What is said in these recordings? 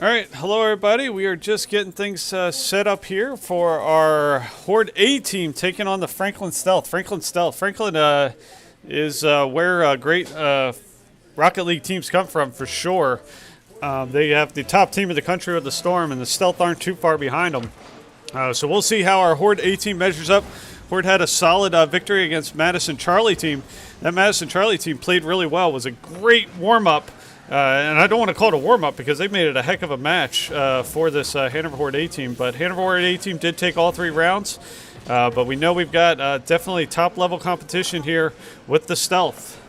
Alright, hello everybody. We are just getting things set up here for our Horde A team taking on the Franklin Stealth. Franklin is where great Rocket League teams come from for sure. They have the top team of the country with the Storm, and the Stealth aren't too far behind them. So we'll see how our Horde A team measures up. Horde had a solid victory against Madison Charlie team. That Madison Charlie team played really well. It was a great warm-up. And I don't want to call it a warm-up because they made it a heck of a match for this Hanover Horde A team. But Hanover Horde A team did take all 3 rounds. But we know we've got definitely top-level competition here with the Stealth.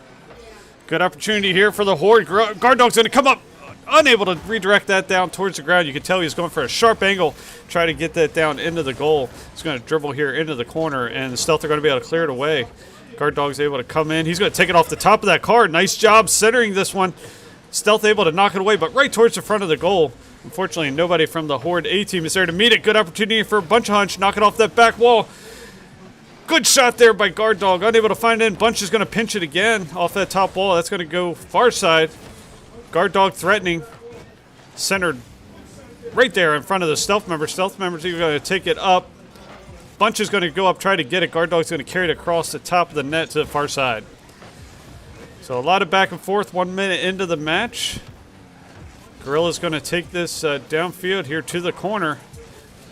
Good opportunity here for the Horde. Guard Dog's going to come up. Unable to redirect that down towards the ground. You can tell he's going for a sharp angle. Try to get that down into the goal. He's going to dribble here into the corner. And the Stealth are going to be able to clear it away. Guard Dog's able to come in. He's going to take it off the top of that card. Nice job centering this one. Stealth able to knock it away, but right towards the front of the goal. Unfortunately, nobody from the Horde A team is there to meet it. Good opportunity for Bunch Hunch. Knock it off that back wall. Good shot there by Guard Dog. Unable to find it in. Bunch is going to pinch it again off that top wall. That's going to go far side. Guard Dog threatening. Centered right there in front of the Stealth member. Stealth member's even going to take it up. Bunch is going to go up, try to get it. Guard Dog's going to carry it across the top of the net to the far side. So a lot of back and forth 1 minute into the match. Gorilla's going to take this downfield here to the corner.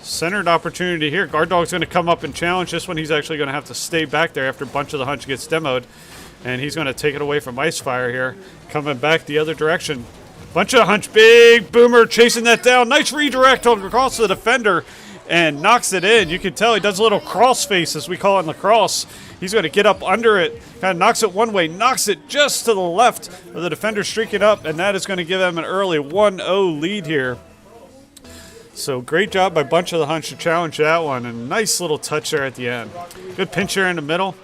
Centered opportunity here. Guard Dog's going to come up and challenge this one. He's actually going to have to stay back there after Bunch of the Hunch gets demoed. And he's going to take it away from Icefire here. Coming back the other direction. Bunch of the Hunch, big boomer chasing that down. Nice redirect across the defender and knocks it in. You can tell he does a little cross face, as we call it in lacrosse. He's going to get up under it, kind of knocks it one way, knocks it just to the left of the defender streaking up, and that is going to give them an early 1-0 lead here. So great job by Bunch of the Hunch to challenge that one, and nice little touch there at the end. Good pinch here in the middle.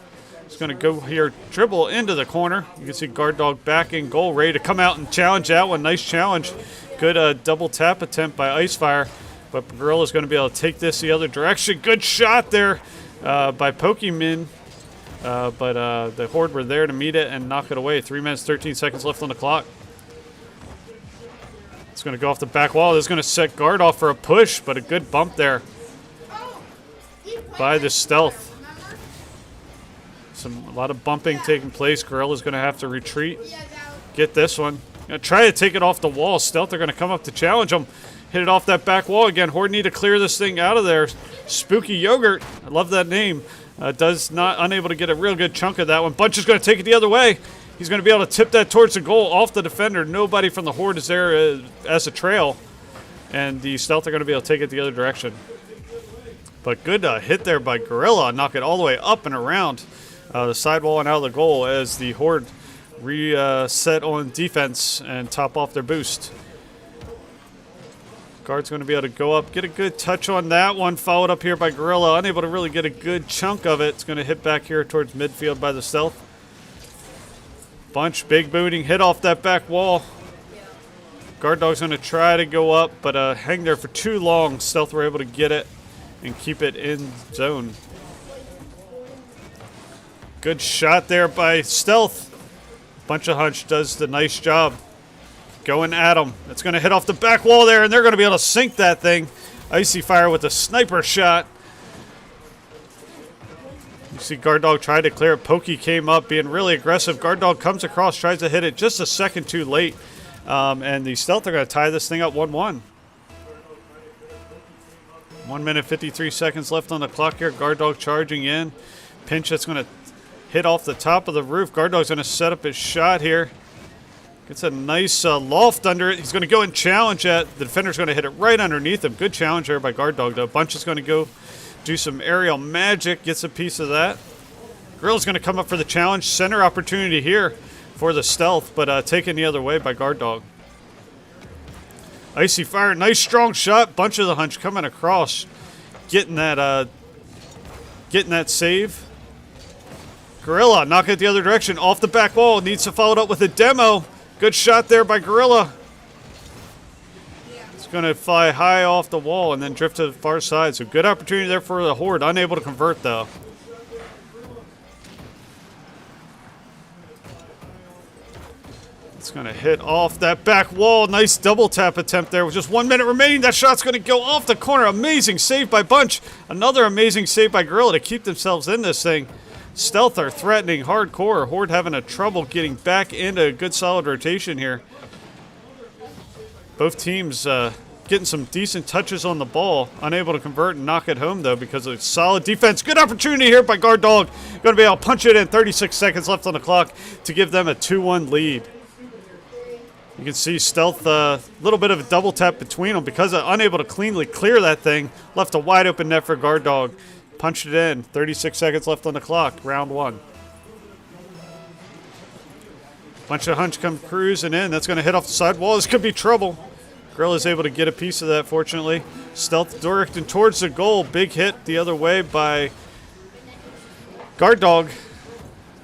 He's going to go here, dribble into the corner. You can see Guard Dog back in goal, ready to come out and challenge that one. Nice challenge. Good double tap attempt by Icefire, but Gorilla's going to be able to take this the other direction. Good shot there by Pokemon. But the Horde were there to meet it and knock it away. 3 minutes, 13 seconds left on the clock. It's going to go off the back wall. This is going to set Guard off for a push, but a good bump there by the Stealth. A lot of bumping taking place. Gorilla's going to have to retreat. Get this one. Going to try to take it off the wall. Stealth are going to come up to challenge them. Hit it off that back wall again. Horde need to clear this thing out of there. Spooky Yogurt. I love that name. Unable to get a real good chunk of that one. Bunch is going to take it the other way. He's going to be able to tip that towards the goal off the defender. Nobody from the Horde is there as a trail. And the Stealth are going to be able to take it the other direction. But good hit there by Gorilla. Knock it all the way up and around the sidewall and out of the goal as the Horde reset on defense and top off their boost. Guard's going to be able to go up, get a good touch on that one. Followed up here by Gorilla. Unable to really get a good chunk of it. It's going to hit back here towards midfield by the Stealth. Bunch, big booting, hit off that back wall. Guard Dog's going to try to go up, but hang there for too long. Stealth were able to get it and keep it in zone. Good shot there by Stealth. Bunch of Hunch does the nice job. Going at him. It's going to hit off the back wall there, and they're going to be able to sink that thing. Icy Fire with a sniper shot. You see Guard Dog try to clear it. Pokey came up, being really aggressive. Guard Dog comes across, tries to hit it just a second too late. And the Stealth are going to tie this thing up 1-1. 1 minute, 53 seconds left on the clock here. Guard Dog charging in. Pinch that's going to hit off the top of the roof. Guard Dog's going to set up his shot here. Gets a nice loft under it. He's going to go and challenge it. The defender's going to hit it right underneath him. Good challenge there by Guard Dog, though. Bunch is going to go do some aerial magic. Gets a piece of that. Gorilla's going to come up for the challenge. Center opportunity here for the Stealth, but taken the other way by Guard Dog. Icy Fire. Nice strong shot. Bunch of the Hunch coming across. Getting that save. Gorilla knock it the other direction. Off the back wall. Needs to follow it up with a demo. Good shot there by Gorilla. It's going to fly high off the wall and then drift to the far side. So good opportunity there for the Horde. Unable to convert, though. It's going to hit off that back wall. Nice double tap attempt there with just 1 minute remaining. That shot's going to go off the corner. Amazing save by Bunch. Another amazing save by Gorilla to keep themselves in this thing. Stealth are threatening hardcore. Horde having a trouble getting back into a good solid rotation here. Both teams getting some decent touches on the ball. Unable to convert and knock it home, though, because of solid defense. Good opportunity here by Guard Dog. Going to be able to punch it in. 36 seconds left on the clock to give them a 2-1 lead. You can see Stealth, a little bit of a double tap between them because they're unable to cleanly clear that thing. Left a wide open net for Guard Dog. Punched it in. 36 seconds left on the clock. Round 1. Bunch of Hunch come cruising in. That's going to hit off the sidewall. This could be trouble. Gorilla's able to get a piece of that, fortunately. Stealth directing towards the goal. Big hit the other way by Guard Dog.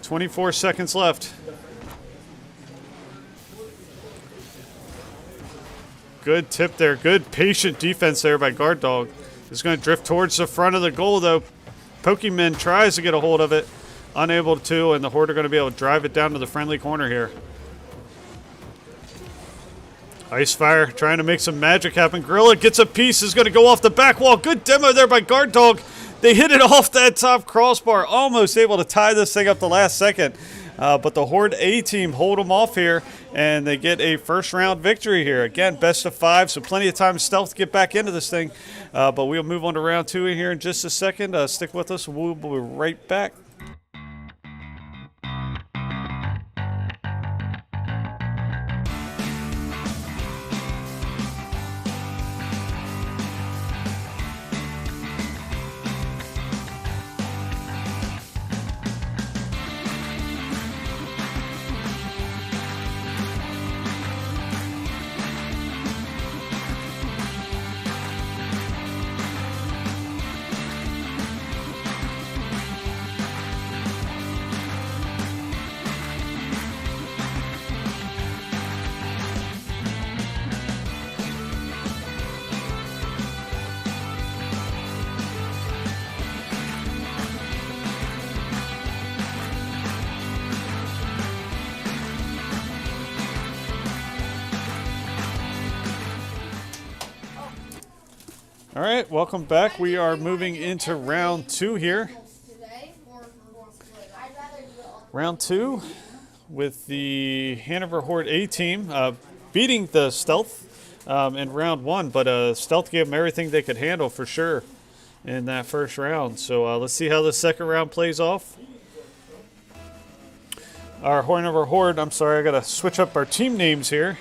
24 seconds left. Good tip there. Good patient defense there by Guard Dog. It's going to drift towards the front of the goal, though. Pokemon tries to get a hold of it. Unable to, and the Horde are going to be able to drive it down to the friendly corner here. Icefire trying to make some magic happen. Gorilla gets a piece. Is going to go off the back wall. Good demo there by Guard Dog. They hit it off that top crossbar. Almost able to tie this thing up the last second. But the Horde A team hold them off here, and they get a first-round victory here. Again, best of 5, so plenty of time Stealth to get back into this thing. But we'll move on to round 2 here in just a second. Stick with us. We'll be right back. All right, welcome back. We are moving into round 2 here. Round 2 with the Hanover Horde A team beating the Stealth in round 1, but Stealth gave them everything they could handle for sure in that first round. So let's see how the second round plays off. Our Hanover Horde, I'm sorry, I got to switch up our team names here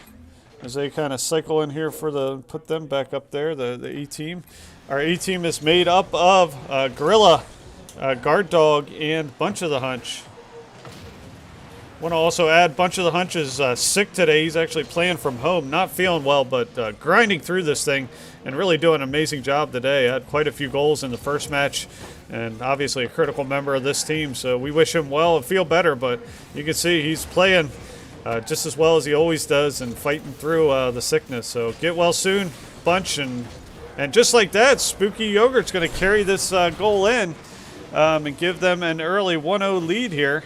as they kind of cycle in here for put them back up there, the A team. Our A team is made up of Gorilla, Guard Dog, and Bunch of the Hunch. Want to also add Bunch of the Hunch is sick today. He's actually playing from home, not feeling well, but grinding through this thing and really doing an amazing job today. Had quite a few goals in the first match and obviously a critical member of this team. So we wish him well and feel better, but you can see he's playing just as well as he always does and fighting through the sickness. So get well soon, Bunch. And just like that, Spooky Yogurt's going to carry this goal in and give them an early 1-0 lead here.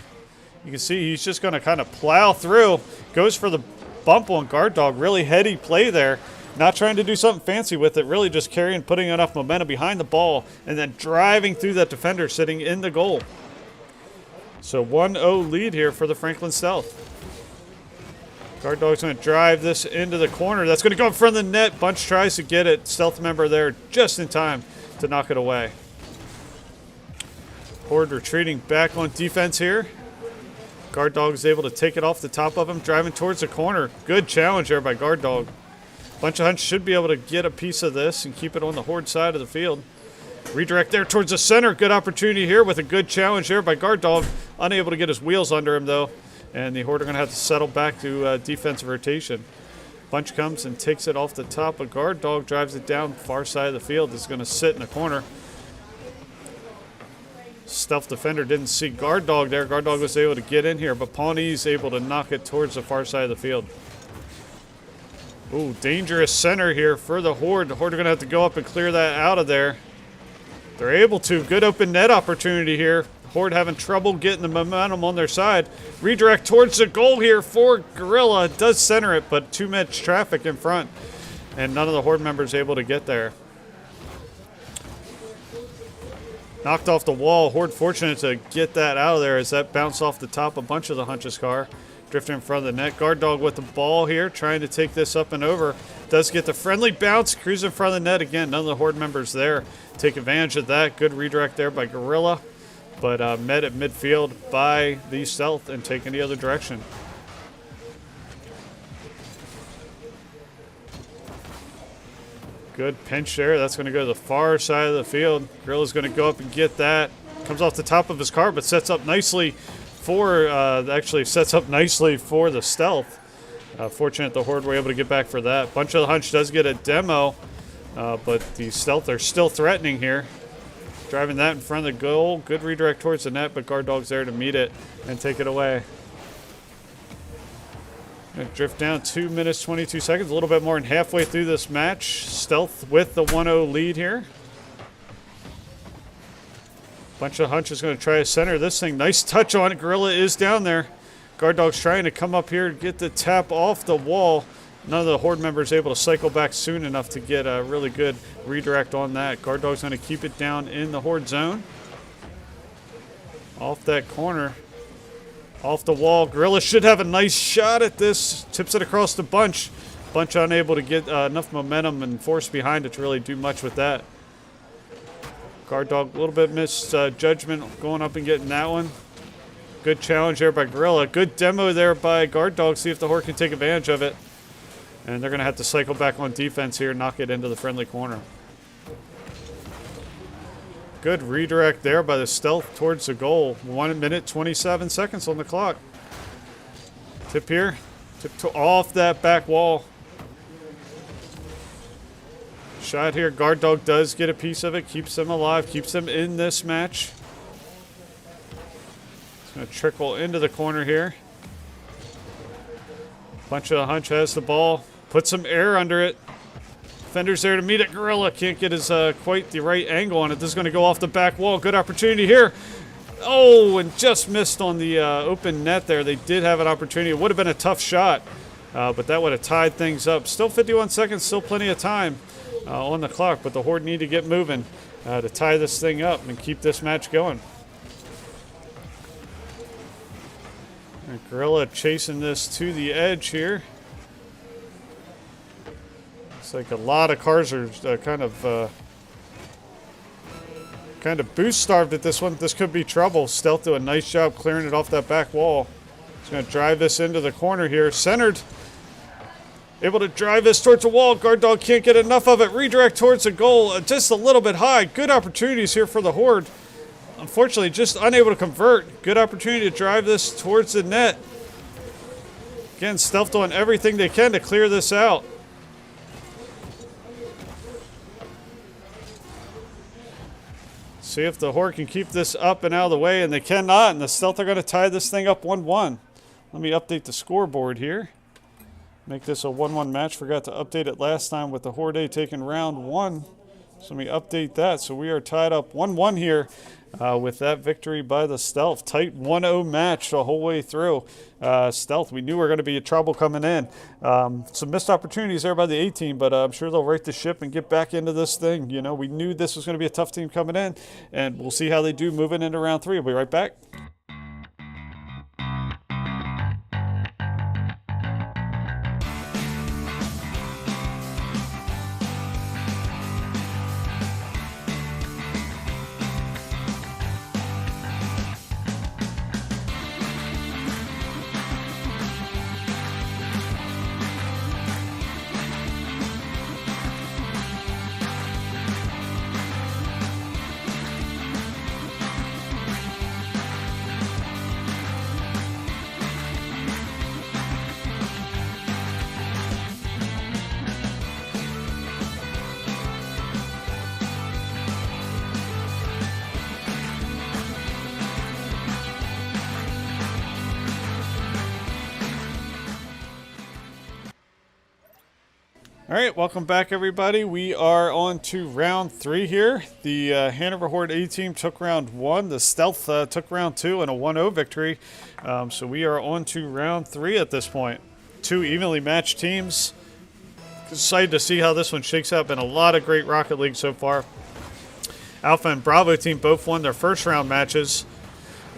You can see he's just going to kind of plow through. Goes for the bump on Guard Dog. Really heady play there. Not trying to do something fancy with it. Really just carrying, putting enough momentum behind the ball, and then driving through that defender sitting in the goal. So 1-0 lead here for the Franklin Stealth. Guard Dog's going to drive this into the corner. That's going to go in front of the net. Bunch tries to get it. Stealth member there just in time to knock it away. Horde retreating back on defense here. Guard Dog is able to take it off the top of him, driving towards the corner. Good challenge there by Guard Dog. Bunch of Hunch should be able to get a piece of this and keep it on the Horde side of the field. Redirect there towards the center. Good opportunity here with a good challenge there by Guard Dog. Unable to get his wheels under him, though. And the Horde are going to have to settle back to defensive rotation. Bunch comes and takes it off the top. A Guard Dog drives it down far side of the field. It's going to sit in the corner. Stealth defender didn't see Guard Dog there. Guard Dog was able to get in here, but Pawnee's able to knock it towards the far side of the field. Ooh, dangerous center here for the Horde. The Horde are going to have to go up and clear that out of there. They're able to. Good open net opportunity here. Horde having trouble getting the momentum on their side. Redirect towards the goal here for Gorilla. Does center it, but too much traffic in front. And none of the Horde members able to get there. Knocked off the wall. Horde fortunate to get that out of there as that bounced off the top a bunch of the Hunch's car. Drifting in front of the net. Guard Dog with the ball here, trying to take this up and over. Does get the friendly bounce. Cruise in front of the net again. None of the Horde members there. Take advantage of that. Good redirect there by Gorilla. But met at midfield by the Stealth and taken the other direction. Good pinch there. That's going to go to the far side of the field. Gorilla's going to go up and get that. Comes off the top of his car, but sets up nicely for the Stealth. Fortunate the Horde were able to get back for that. Bunch of the Hunch does get a demo, but the Stealth are still threatening here. Driving that in front of the goal. Good redirect towards the net, but Guard Dog's there to meet it and take it away. Gonna drift down 2 minutes, 22 seconds. A little bit more than halfway through this match. Stealth with the 1-0 lead here. Bunch of Hunch is going to try to center this thing. Nice touch on it. Gorilla is down there. Guard Dog's trying to come up here and get the tap off the wall. None of the Horde members able to cycle back soon enough to get a really good redirect on that. Guard Dog's going to keep it down in the Horde zone. Off that corner. Off the wall. Gorilla should have a nice shot at this. Tips it across the bunch. Bunch unable to get enough momentum and force behind it to really do much with that. Guard Dog a little bit missed judgment going up and getting that one. Good challenge there by Gorilla. Good demo there by Guard Dog. See if the Horde can take advantage of it. And they're going to have to cycle back on defense here and knock it into the friendly corner. Good redirect there by the Stealth towards the goal. 1 minute, 27 seconds on the clock. Tip here. Tip to off that back wall. Shot here. Guard Dog does get a piece of it. Keeps them alive. Keeps them in this match. It's going to trickle into the corner here. Bunch of the Hunch has the ball. Put some air under it. Defender's there to meet it. Gorilla can't get his quite the right angle on it. This is going to go off the back wall. Good opportunity here. Oh, and just missed on the open net there. They did have an opportunity. It would have been a tough shot, but that would have tied things up. Still 51 seconds, still plenty of time on the clock, but the Horde need to get moving to tie this thing up and keep this match going. And Gorilla chasing this to the edge here. It's like a lot of cars are kind of boost starved at this one. This could be trouble. Stealth do a nice job clearing it off that back wall. He's going to drive this into the corner here. Centered. Able to drive this towards the wall. Guard Dog can't get enough of it. Redirect towards the goal. Just a little bit high. Good opportunities here for the Horde. Unfortunately, just unable to convert. Good opportunity to drive this towards the net. Again, Stealth doing everything they can to clear this out. See if the Horde can keep this up and out of the way, and they cannot, and the Stealth are going to tie this thing up 1-1. Let me update the scoreboard here. Make this a 1-1 match. Forgot to update it last time with the Horde taking round 1. So let me update that. So we are tied up 1-1 here with that victory by the Stealth. Tight 1-0 match the whole way through. Stealth, we knew we were going to be in trouble coming in. Some missed opportunities there by the A team, but I'm sure they'll right the ship and get back into this thing. You know, we knew this was going to be a tough team coming in, and we'll see how they do moving into round 3. We'll be right back. All right, welcome back, everybody. We are on to round 3 here. The Hanover Horde A team took round 1. The Stealth took round 2 in a 1-0 victory. So we are on to round 3 at this point. 2 evenly matched teams. Excited to see how this one shakes out. Been a lot of great Rocket League so far. Alpha and Bravo team both won their first round matches.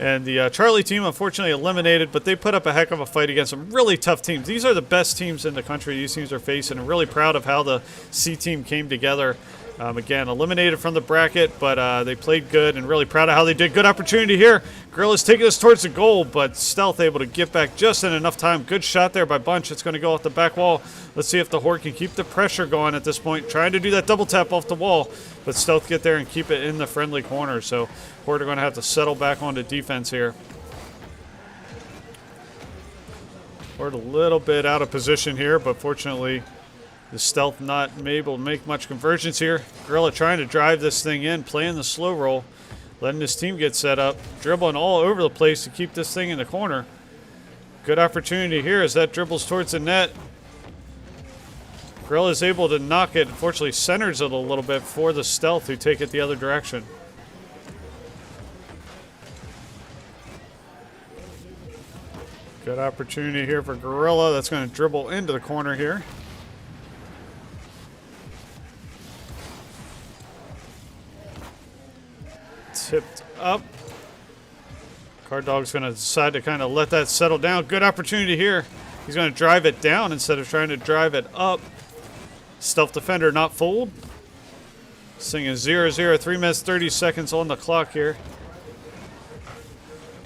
And the Charlie team, unfortunately, eliminated, but they put up a heck of a fight against some really tough teams. These are the best teams in the country these teams are facing. I'm really proud of how the C team came together. Again, eliminated from the bracket, but they played good, and really proud of how they did. Good opportunity here. Gorilla's taking us towards the goal, but Stealth able to get back just in enough time. Good shot there by Bunch. It's going to go off the back wall. Let's see if the Horde can keep the pressure going at this point. Trying to do that double tap off the wall, but Stealth get there and keep it in the friendly corner. So Horde are going to have to settle back onto defense here. Horde a little bit out of position here, but fortunately the Stealth not able to make much conversions here. Gorilla trying to drive this thing in, playing the slow roll, letting his team get set up, dribbling all over the place to keep this thing in the corner. Good opportunity here as that dribbles towards the net. Gorilla is able to knock it, unfortunately centers it a little bit for the Stealth, who take it the other direction. Good opportunity here for Gorilla. That's going to dribble into the corner here. Tipped up. Card Dog's going to decide to kind of let that settle down. Good opportunity here. He's going to drive it down instead of trying to drive it up. Stealth defender not fooled. Singing 0-0, 3 minutes 30 seconds on the clock here.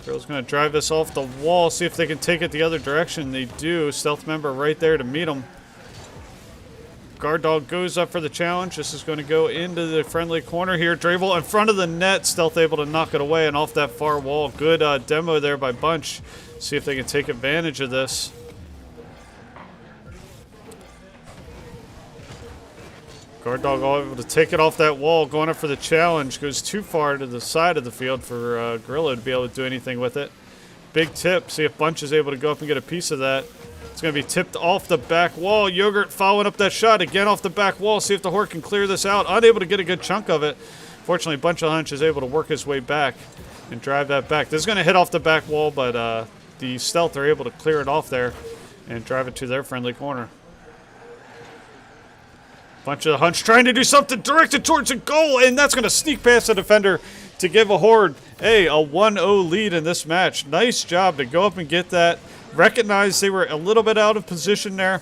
Girl's going to drive this off the wall, see if they can take it the other direction. They do. Stealth member right there to meet them. Guard Dog goes up for the challenge. This is going to go into the friendly corner here. Drabel in front of the net. Stealth able to knock it away and off that far wall. Good demo there by Bunch. See if they can take advantage of this. Guard Dog all able to take it off that wall. Going up for the challenge. Goes too far to the side of the field for Gorilla to be able to do anything with it. Big tip. See if Bunch is able to go up and get a piece of that. It's going to be tipped off the back wall. Yogurt following up that shot. Again off the back wall. See if the Horde can clear this out. Unable to get a good chunk of it. Fortunately, Bunch of Hunch is able to work his way back and drive that back. This is going to hit off the back wall, but the Stealth are able to clear it off there and drive it to their friendly corner. Bunch of Hunch trying to do something directed towards a goal, and that's going to sneak past the defender to give a Horde a 1-0 lead in this match. Nice job to go up and get that. Recognize they were a little bit out of position there.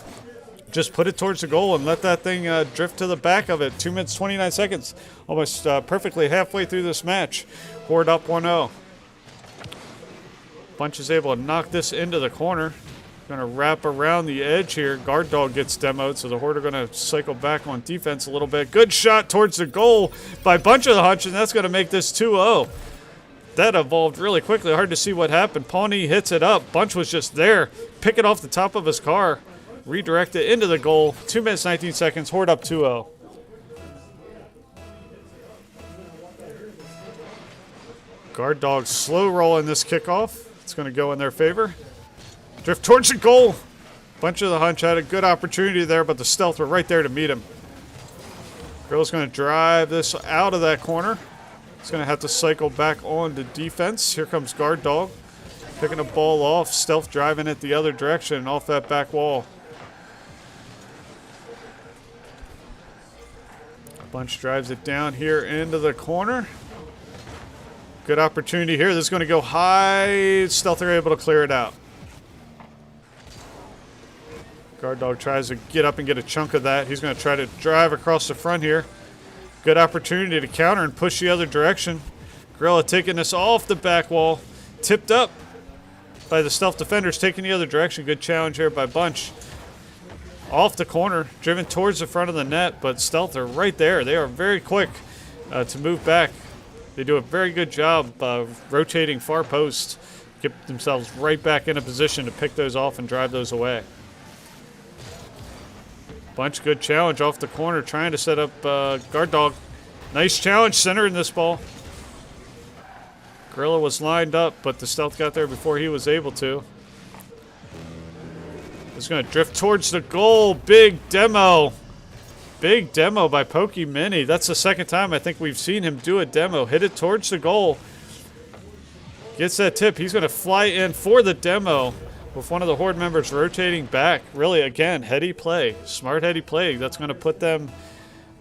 Just put it towards the goal and let that thing drift to the back of it. 2 minutes, 29 seconds. Almost perfectly halfway through this match. Horde up 1-0. Bunch is able to knock this into the corner. Going to wrap around the edge here. Guard Dog gets demoed, so the Horde are going to cycle back on defense a little bit. Good shot towards the goal by Bunch of the Hunch, and that's going to make this 2-0. That evolved really quickly. Hard to see what happened. Pawnee hits it up. Bunch was just there. Pick it off the top of his car. Redirect it into the goal. 2 minutes, 19 seconds. Horde up 2-0. Guard Dog slow rolling this kickoff. It's going to go in their favor. Drift towards the goal. Bunch of the Hunch had a good opportunity there, but the Stealth were right there to meet him. Girl's going to drive this out of that corner. He's going to have to cycle back on to defense. Here comes Guard Dog. Picking a ball off. Stealth driving it the other direction off that back wall. Bunch drives it down here into the corner. Good opportunity here. This is going to go high. Stealth are able to clear it out. Guard Dog tries to get up and get a chunk of that. He's going to try to drive across the front here. Good opportunity to counter and push the other direction. Gorilla taking this off the back wall. Tipped up by the Stealth defenders, taking the other direction. Good challenge here by Bunch. Off the corner, driven towards the front of the net, but Stealth are right there. They are very quick to move back. They do a very good job rotating far post. Get themselves right back in a position to pick those off and drive those away. Bunch good challenge off the corner, trying to set up Guard Dog. Nice challenge center in this ball. Gorilla was lined up, but the Stealth got there before he was able to. It's going to drift towards the goal. Big demo big demo by Pokey Mini. That's the second time I think we've seen him do a demo. Hit it towards the goal. Gets that tip. He's going to fly in for the demo with one of the Horde members rotating back. Really, again, heady play. Smart heady play. That's going to put them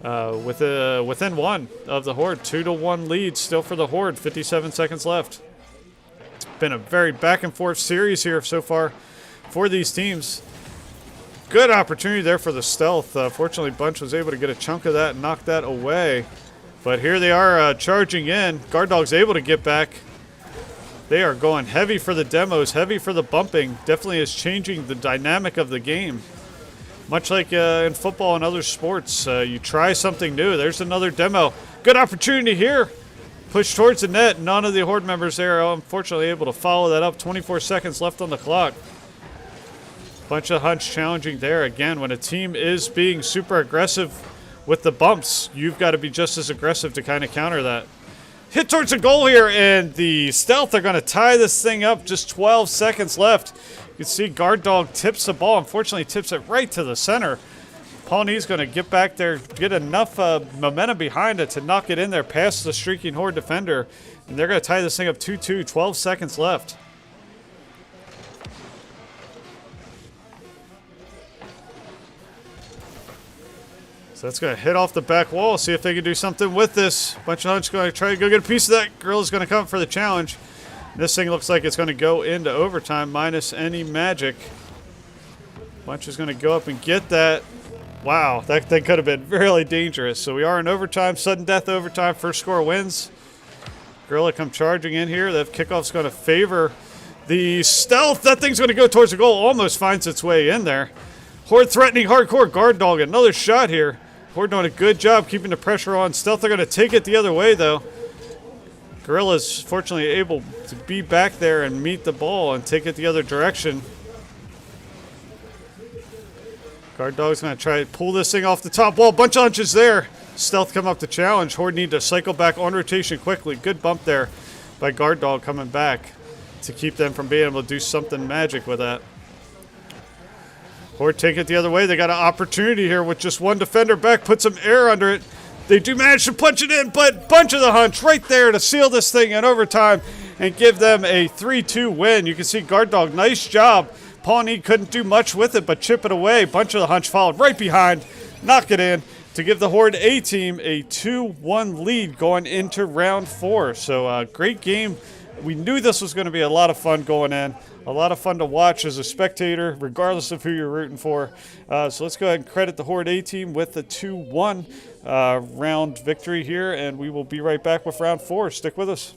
within one of the Horde. 2-1 lead still for the Horde. 57 seconds left. It's been a very back and forth series here so far for these teams. Good opportunity there for the stealth. Fortunately, Bunch was able to get a chunk of that and knock that away. But here they are charging in. Guard Dog's able to get back. They are going heavy for the demos, heavy for the bumping. Definitely is changing the dynamic of the game. Much like in football and other sports, you try something new. There's another demo. Good opportunity here. Push towards the net. None of the Horde members there are unfortunately able to follow that up. 24 seconds left on the clock. Bunch of hunch challenging there. Again, when a team is being super aggressive with the bumps, you've got to be just as aggressive to kind of counter that. Hit towards the goal here, and the stealth are going to tie this thing up. Just 12 seconds left. You can see Guard Dog tips the ball. Unfortunately, tips it right to the center. Pawnee's going to get back there, get enough momentum behind it to knock it in there past the streaking Horde defender. And they're going to tie this thing up 2-2. 12 seconds left. So that's going to hit off the back wall, see if they can do something with this. Bunch of Hunts going to try to go get a piece of that. Gorilla's going to come for the challenge. This thing looks like it's going to go into overtime minus any magic. Bunch is going to go up and get that. Wow, that thing could have been really dangerous. So we are in overtime, sudden death overtime. First score wins. Gorilla come charging in here. That kickoff's going to favor the stealth. That thing's going to go towards the goal. Almost finds its way in there. Horde threatening hardcore. Guard Dog, another shot here. Horde doing a good job keeping the pressure on. Stealth are going to take it the other way, though. Gorilla's fortunately able to be back there and meet the ball and take it the other direction. Guard Dog's going to try to pull this thing off the top wall. Bunch of hunches there. Stealth come up to challenge. Horde need to cycle back on rotation quickly. Good bump there by Guard Dog coming back to keep them from being able to do something magic with that. Horde take it the other way. They got an opportunity here with just one defender back. Put some air under it. They do manage to punch it in, but bunch of the hunch right there to seal this thing in overtime and give them a 3-2 win. You can see Guard Dog, nice job. Pawnee couldn't do much with it, but chip it away. Bunch of the hunch followed right behind. Knock it in to give the Horde A team a 2-1 lead going into round 4. So great game. We knew this was going to be a lot of fun going in. A lot of fun to watch as a spectator, regardless of who you're rooting for. So let's go ahead and credit the Horde A team with the 2-1 round victory here, and we will be right back with round 4. Stick with us.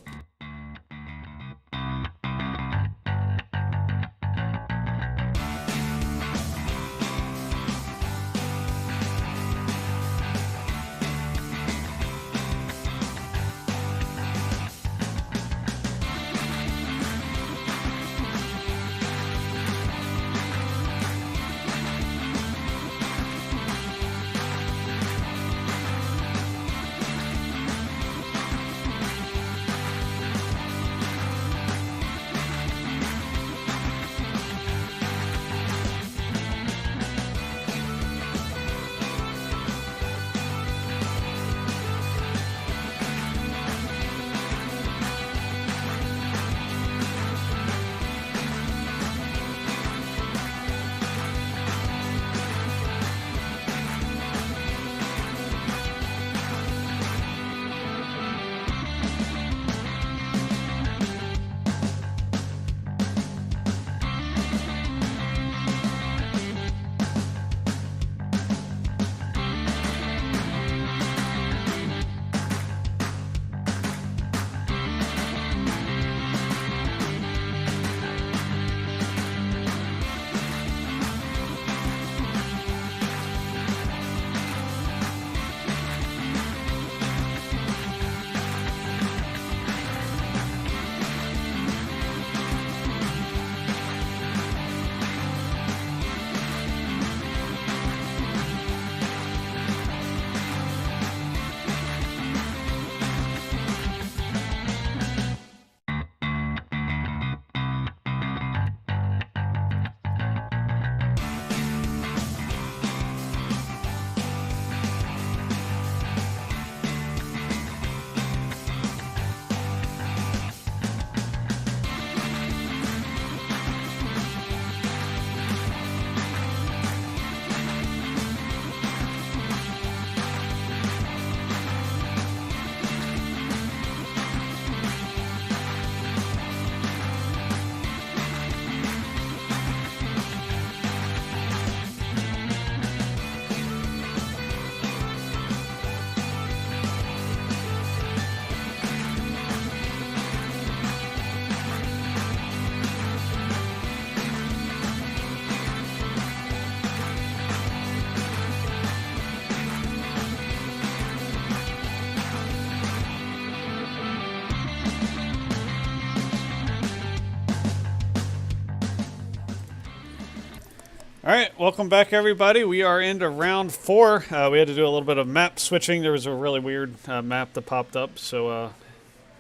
All right, welcome back, everybody. We are into round 4. We had to do a little bit of map switching. There was a really weird map that popped up, so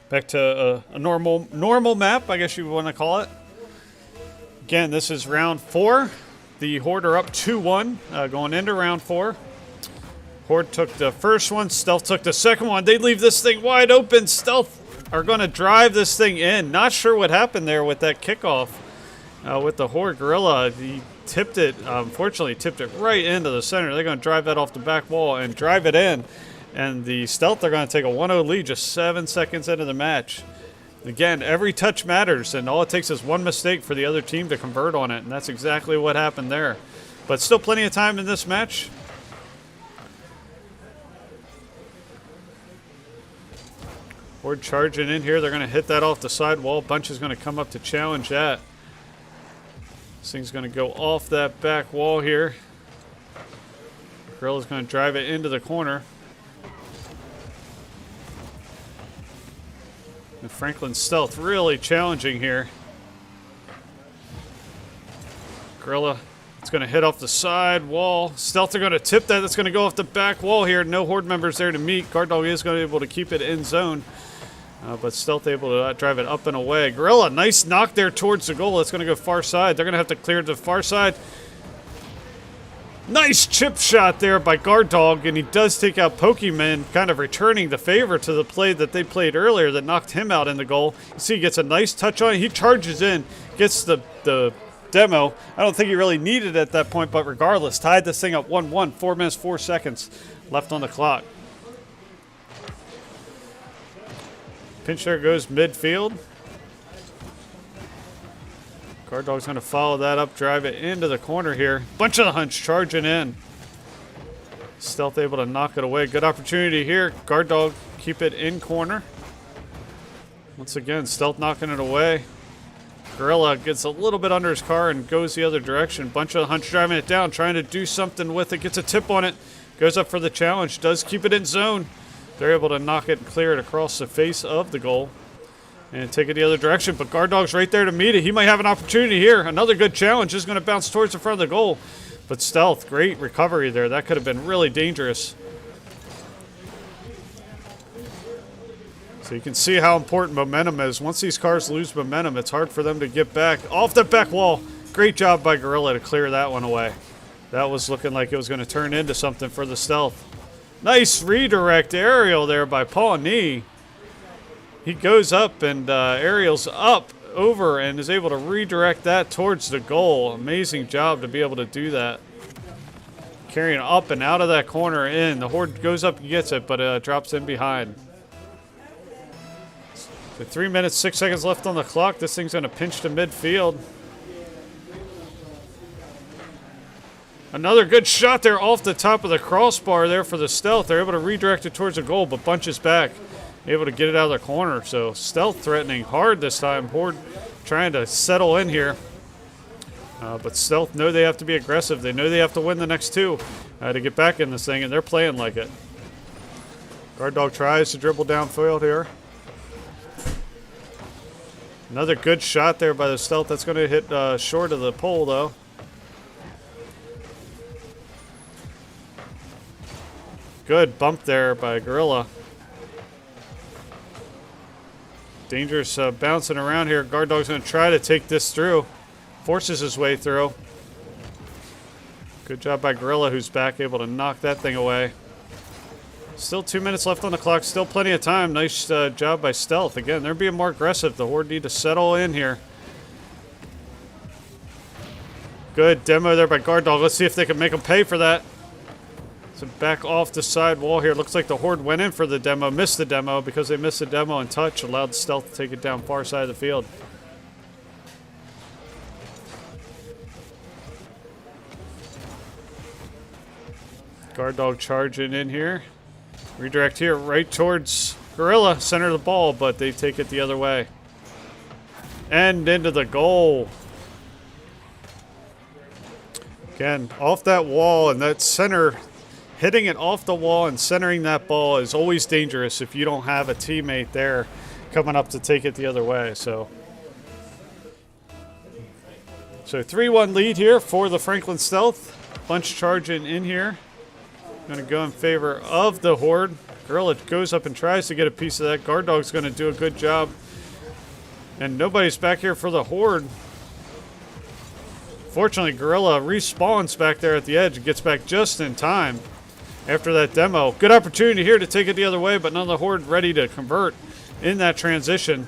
back to a normal map, I guess you want to call it. Again, this is round 4. The Horde are up 2-1 going into round 4. Horde took the first one. Stealth took the second one. They leave this thing wide open. Stealth are going to drive this thing in. Not sure what happened there with that kickoff with the Horde Gorilla. He tipped it, unfortunately tipped it right into the center. They're going to drive that off the back wall and drive it in. And the Stealth are going to take a 1-0 lead just 7 seconds into the match. Again, every touch matters, and all it takes is one mistake for the other team to convert on it, and that's exactly what happened there. But still plenty of time in this match. Horde charging in here. They're going to hit that off the side wall. Bunch is going to come up to challenge that. This thing's going to go off that back wall here. Gorilla's going to drive it into the corner. And Franklin's Stealth really challenging here. Gorilla, it's going to hit off the side wall. Stealth are going to tip that. That's going to go off the back wall here. No Horde members there to meet. Guard Dog is going to be able to keep it in zone. But Stealth able to drive it up and away. Gorilla, nice knock there towards the goal. It's going to go far side. They're going to have to clear the far side. Nice chip shot there by Guard Dog, and he does take out Pokemon, kind of returning the favor to the play that they played earlier that knocked him out in the goal. You see he gets a nice touch on it. He charges in, gets the demo. I don't think he really needed it at that point, but regardless, tied this thing up 1-1, 4 minutes, 4 seconds left on the clock. Pinch there goes midfield. Guard Dog's going to follow that up, drive it into the corner here. Bunch of the Hunts charging in. Stealth able to knock it away. Good opportunity here. Guard Dog keep it in corner. Once again, Stealth knocking it away. Gorilla gets a little bit under his car and goes the other direction. Bunch of the Hunts driving it down, trying to do something with it. Gets a tip on it. Goes up for the challenge. Does keep it in zone. They're able to knock it and clear it across the face of the goal and take it the other direction. But Guard Dog's right there to meet it. He might have an opportunity here. Another good challenge is going to bounce towards the front of the goal. But Stealth, great recovery there. That could have been really dangerous. So you can see how important momentum is. Once these cars lose momentum, it's hard for them to get back. Off the back wall. Great job by Gorilla to clear that one away. That was looking like it was going to turn into something for the Stealth. Nice redirect aerial there by Pawnee. He goes up and aerials up over and is able to redirect that towards the goal. Amazing job to be able to do that. Carrying up and out of that corner in. The Horde goes up and gets it, but drops in behind. So 3 minutes, 6 seconds left on the clock. This thing's going to pinch to midfield. Another good shot there off the top of the crossbar there for the Stealth. They're able to redirect it towards the goal, but Bunch is back. Able to get it out of the corner. So Stealth threatening hard this time. Horde trying to settle in here. But Stealth know they have to be aggressive. They know they have to win the next 2 to get back in this thing, and they're playing like it. Guard Dog tries to dribble downfield here. Another good shot there by the Stealth. That's going to hit short of the pole, though. Good bump there by Gorilla. Dangerous bouncing around here. Guard Dog's going to try to take this through. Forces his way through. Good job by Gorilla, who's back, able to knock that thing away. Still 2 minutes left on the clock. Still plenty of time. Nice job by Stealth. Again, they're being more aggressive. The Horde need to settle in here. Good demo there by Guard Dog. Let's see if they can make them pay for that. So back off the side wall here. Looks like the Horde went in for the demo, missed the demo because they missed the demo and touch. Allowed the Stealth to take it down far side of the field. Guard Dog charging in here. Redirect here right towards Gorilla, center of the ball, but they take it the other way. And into the goal. Again, off that wall and that center. Hitting it off the wall and centering that ball is always dangerous if you don't have a teammate there coming up to take it the other way. So So 3-1 lead here for the Franklin Stealth. Bunch charging in here. Going to go in favor of the Horde. Gorilla goes up and tries to get a piece of that. Guard Dog's going to do a good job. And nobody's back here for the Horde. Fortunately, Gorilla respawns back there at the edge and gets back just in time after that demo. Good opportunity here to take it the other way, but none of the Horde ready to convert in that transition.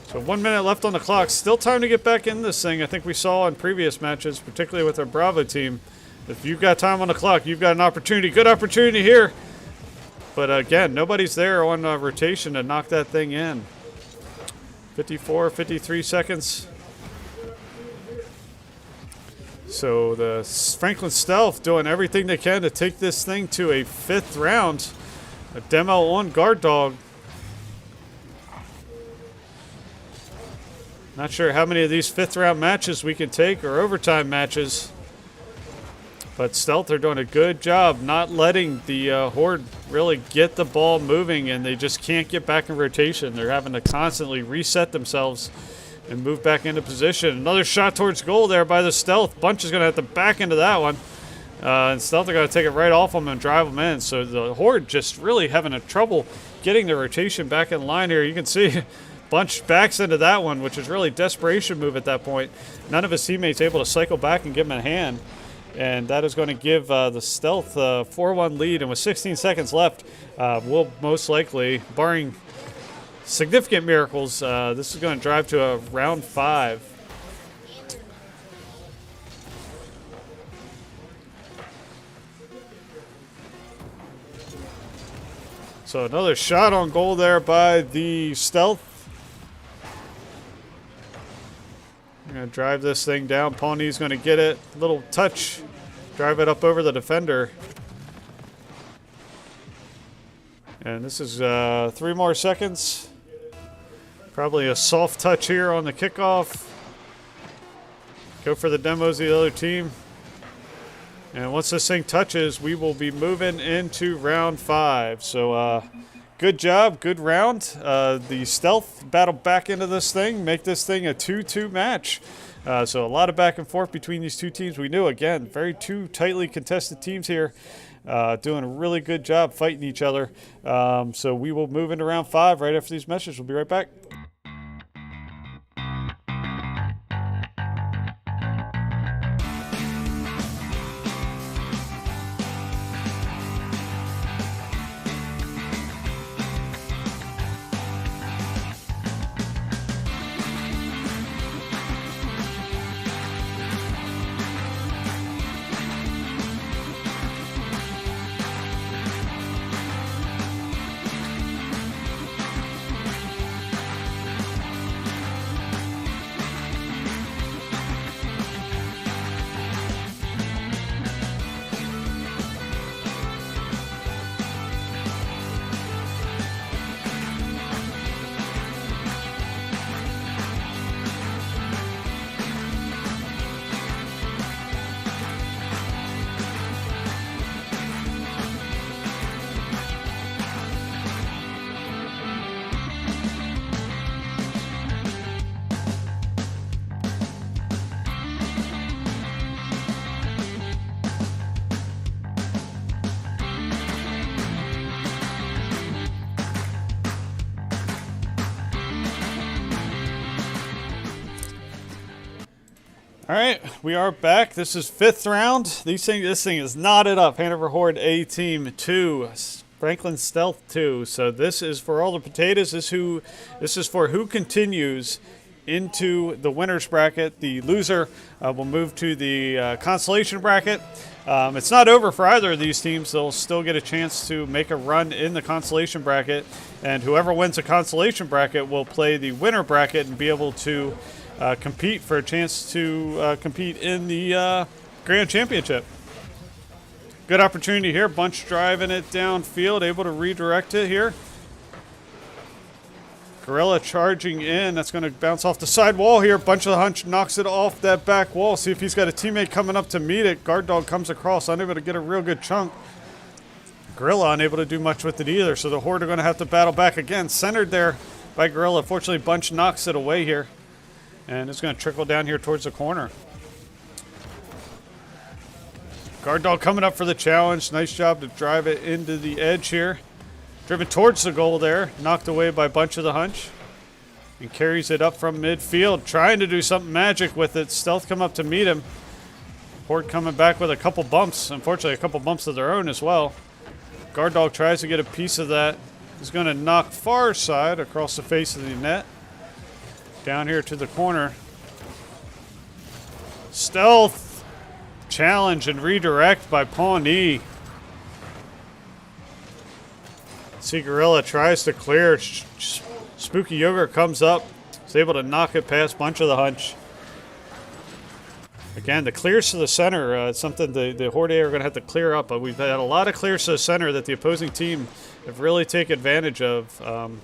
So 1 minute left on the clock. Still time to get back in this thing. I think we saw in previous matches, particularly with our Bravo team. If you've got time on the clock, you've got an opportunity. Good opportunity here. But again, nobody's there on rotation to knock that thing in. 54, 53 seconds. So the Franklin Stealth doing everything they can to take this thing to a 5th round. A demo on Guard Dog. Not sure how many of these 5th round matches we can take, or overtime matches. But Stealth are doing a good job not letting the Horde really get the ball moving, and they just can't get back in rotation. They're having to constantly reset themselves and move back into position. Another shot towards goal there by the Stealth. Bunch is going to have to back into that one. And Stealth are going to take it right off them and drive them in. So the Horde just really having a trouble getting the rotation back in line here. You can see Bunch backs into that one, which is really desperation move at that point. None of his teammates able to cycle back and give him a hand. And that is going to give the Stealth a 4-1 lead. And with 16 seconds left, we'll most likely, barring significant miracles, this is going to drive to a round 5. So another shot on goal there by the Stealth. I'm going to drive this thing down. Pawnee's going to get it. Little touch. Drive it up over the defender. And this is 3 more seconds. Probably a soft touch here on the kickoff. Go for the demos of the other team. And once this thing touches, we will be moving into round 5. So good job, good round. The Stealth battle back into this thing, make this thing a 2-2 match. So a lot of back and forth between these two teams. We knew, again, two tightly contested teams here, doing a really good job fighting each other. So we will move into round 5 right after these messages. We'll be right back. All right, we are back. This is 5th round. This thing is knotted up. Hanover Horde A Team 2, Franklin Stealth 2. So this is for all the potatoes. This is for who continues into the winner's bracket. The loser will move to the consolation bracket. It's not over for either of these teams. They'll still get a chance to make a run in the consolation bracket, and whoever wins the consolation bracket will play the winner bracket and be able to compete for a chance to compete in the Grand Championship. Good opportunity here. Bunch driving it downfield, able to redirect it here. Gorilla charging in. That's going to bounce off the side wall here. Bunch of the Hunch knocks it off that back wall. See if he's got a teammate coming up to meet it. Guard Dog comes across, unable to get a real good chunk. Gorilla unable to do much with it either, so the Horde are going to have to battle back again. Centered there by Gorilla. Fortunately, Bunch knocks it away here. And it's going to trickle down here towards the corner. Guard Dog coming up for the challenge. Nice job to drive it into the edge here. Driven towards the goal there. Knocked away by Bunch of the Hunch. And carries it up from midfield. Trying to do something magic with it. Stealth come up to meet him. Horde coming back with a couple bumps. Unfortunately, a couple bumps of their own as well. Guard Dog tries to get a piece of that. He's going to knock far side across the face of the net. Down here to the corner. Stealth. Challenge and redirect by Pawnee. See, Gorilla tries to clear. Spooky Yogurt comes up. He's able to knock it past Bunch of the Hunch. Again, the clears to the center, it's something the Horde are going to have to clear up. But we've had a lot of clears to the center that the opposing team have really taken advantage of.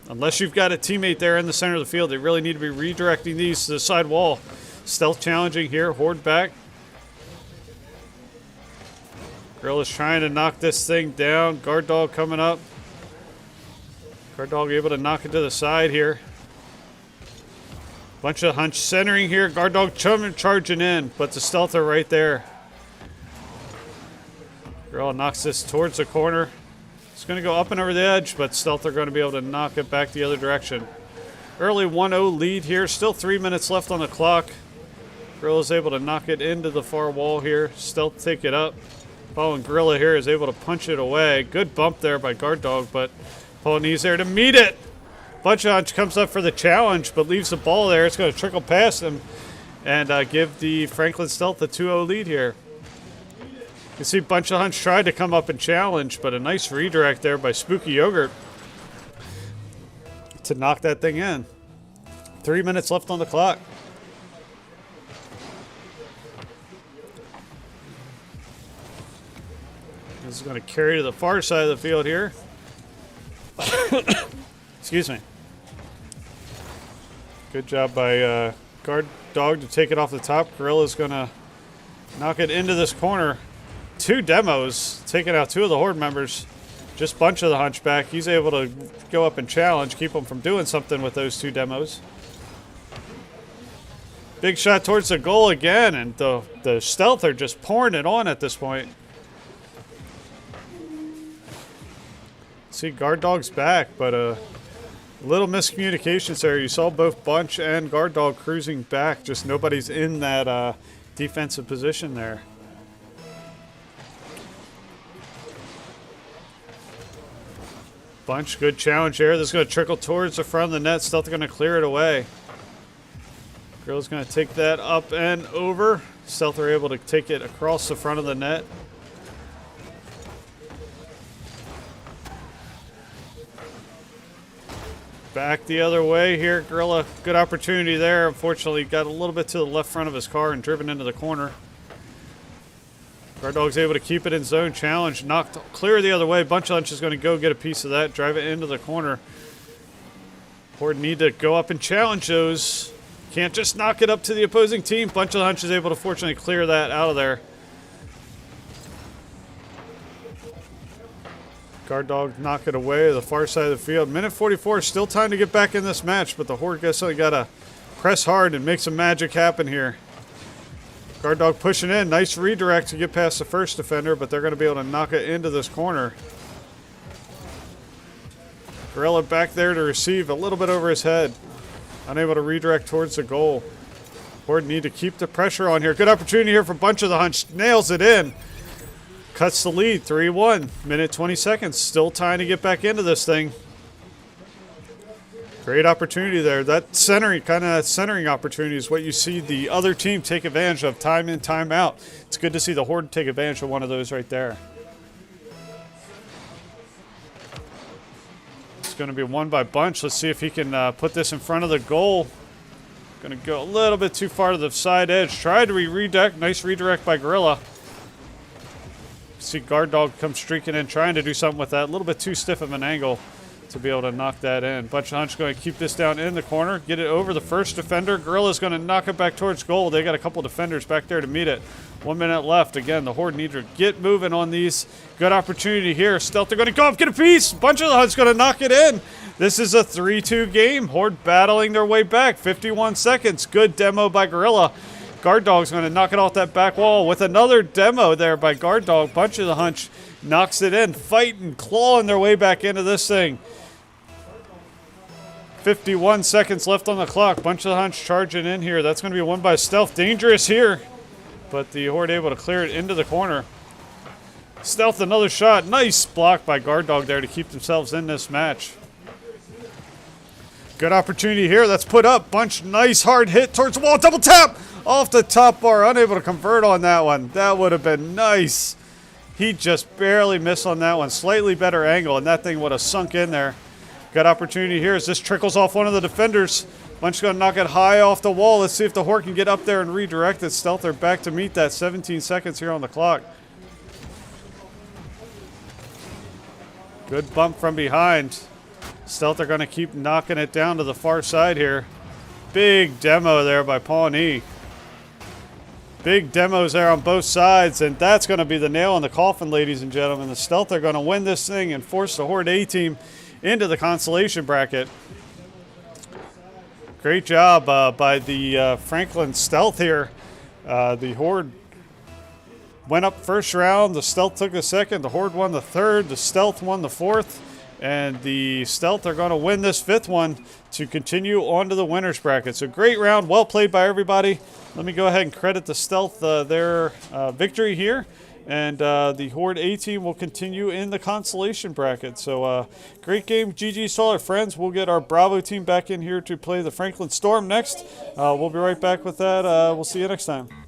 Unless you've got a teammate there in the center of the field, they really need to be redirecting these to the side wall. Stealth challenging here. Horde back. Gorilla's trying to knock this thing down. Guard Dog coming up. Guard Dog able to knock it to the side here. Bunch of Hunch centering here. Guard Dog charging in, but the Stealth are right there. Gorilla knocks this towards the corner. It's going to go up and over the edge, but Stealth are going to be able to knock it back the other direction. Early 1-0 lead here. Still 3 minutes left on the clock. Gorilla's able to knock it into the far wall here. Stealth take it up. Following Gorilla here is able to punch it away. Good bump there by Guard Dog, but Pawnee's there to meet it. Bunch of Hunch comes up for the challenge, but leaves the ball there. It's going to trickle past him and give the Franklin Stealth a 2-0 lead here. You see Bunch of Hunch tried to come up and challenge, but a nice redirect there by Spooky Yogurt to knock that thing in. 3 minutes left on the clock. This is going to carry to the far side of the field here. Excuse me. Good job by Guard Dog to take it off the top. Gorilla's going to knock it into this corner. 2 demos, taking out 2 of the Horde members. Just Bunch of the Hunchback. He's able to go up and challenge, keep him from doing something with those 2 demos. Big shot towards the goal again, and the Stealth are just pouring it on at this point. See, Guard Dog's back, but a little miscommunications there. You saw both Bunch and Guard Dog cruising back. Just nobody's in that defensive position there. Bunch, good challenge there. This is going to trickle towards the front of the net. Stealth going to clear it away. Gorilla's going to take that up and over. Stealth are able to take it across the front of the net. Back the other way here. Gorilla, good opportunity there. Unfortunately, got a little bit to the left front of his car and driven into the corner. Guard Dog's able to keep it in zone. Challenge knocked clear the other way. Bunch of Hunch is going to go get a piece of that, drive it into the corner. Horde need to go up and challenge those. Can't just knock it up to the opposing team. Bunch of Hunch is able to fortunately clear that out of there. Guard Dog knock it away to the far side of the field. Minute 44, still time to get back in this match, but the Horde guess they got to press hard and make some magic happen here. Guard Dog pushing in. Nice redirect to get past the first defender, but they're going to be able to knock it into this corner. Gorilla back there to receive a little bit over his head. Unable to redirect towards the goal. Horde need to keep the pressure on here. Good opportunity here for Bunch of the Hunch. Nails it in. Cuts the lead, 3-1. Minute 20 seconds. Still time to get back into this thing. Great opportunity there. That centering opportunity is what you see the other team take advantage of time in, time out. It's good to see the Horde take advantage of one of those right there. It's going to be won by Bunch. Let's see if he can put this in front of the goal. Going to go a little bit too far to the side edge. Tried to redirect. Nice redirect by Gorilla. See Guard Dog come streaking in, trying to do something with that. A little bit too stiff of an angle. to be able to knock that in. Bunch of Hunch going to keep this down in the corner, get it over the first defender. Gorilla's going to knock it back towards goal. They got a couple defenders back there to meet it. 1 minute left. Again, the Horde need to get moving on these. Good opportunity here. Stealth, they're going to go up, get a piece. Bunch of the Hunt's going to knock it in. This is a 3-2 game. Horde battling their way back. 51 seconds. Good demo by Gorilla. Guard Dog's going to knock it off that back wall with another demo there by Guard Dog. Bunch of the Hunch knocks it in, fighting, clawing their way back into this thing. 51 seconds left on the clock. Bunch of the Hunch charging in here. That's going to be won by Stealth. Dangerous here, but the Horde able to clear it into the corner. Stealth, another shot. Nice block by Guard Dog there to keep themselves in this match. Good opportunity here. That's put up. Bunch, nice hard hit towards the wall. Double tap off the top bar. Unable to convert on that one. That would have been nice. He just barely missed on that one. Slightly better angle, and that thing would have sunk in there. Good opportunity here as this trickles off one of the defenders. Bunch going to knock it high off the wall. Let's see if the Horde can get up there and redirect it. Stealth are back to meet that. 17 seconds here on the clock. Good bump from behind. Stealth are going to keep knocking it down to the far side here. Big demo there by Pawnee. Big demos there on both sides, and that's going to be the nail in the coffin, ladies and gentlemen. The Stealth are going to win this thing and force the Horde A team into the consolation bracket. Great job by the Franklin Stealth here. The Horde went up first round. The Stealth took the second. The Horde won the third. The Stealth won the fourth. And the Stealth are going to win this fifth one to continue on to the winner's bracket. So great round. Well played by everybody. Let me go ahead and credit the Stealth their victory here. And the Horde A team will continue in the consolation bracket. So great game. GG's to all our friends. We'll get our Bravo team back in here to play the Franklin Storm next. We'll be right back with that. We'll see you next time.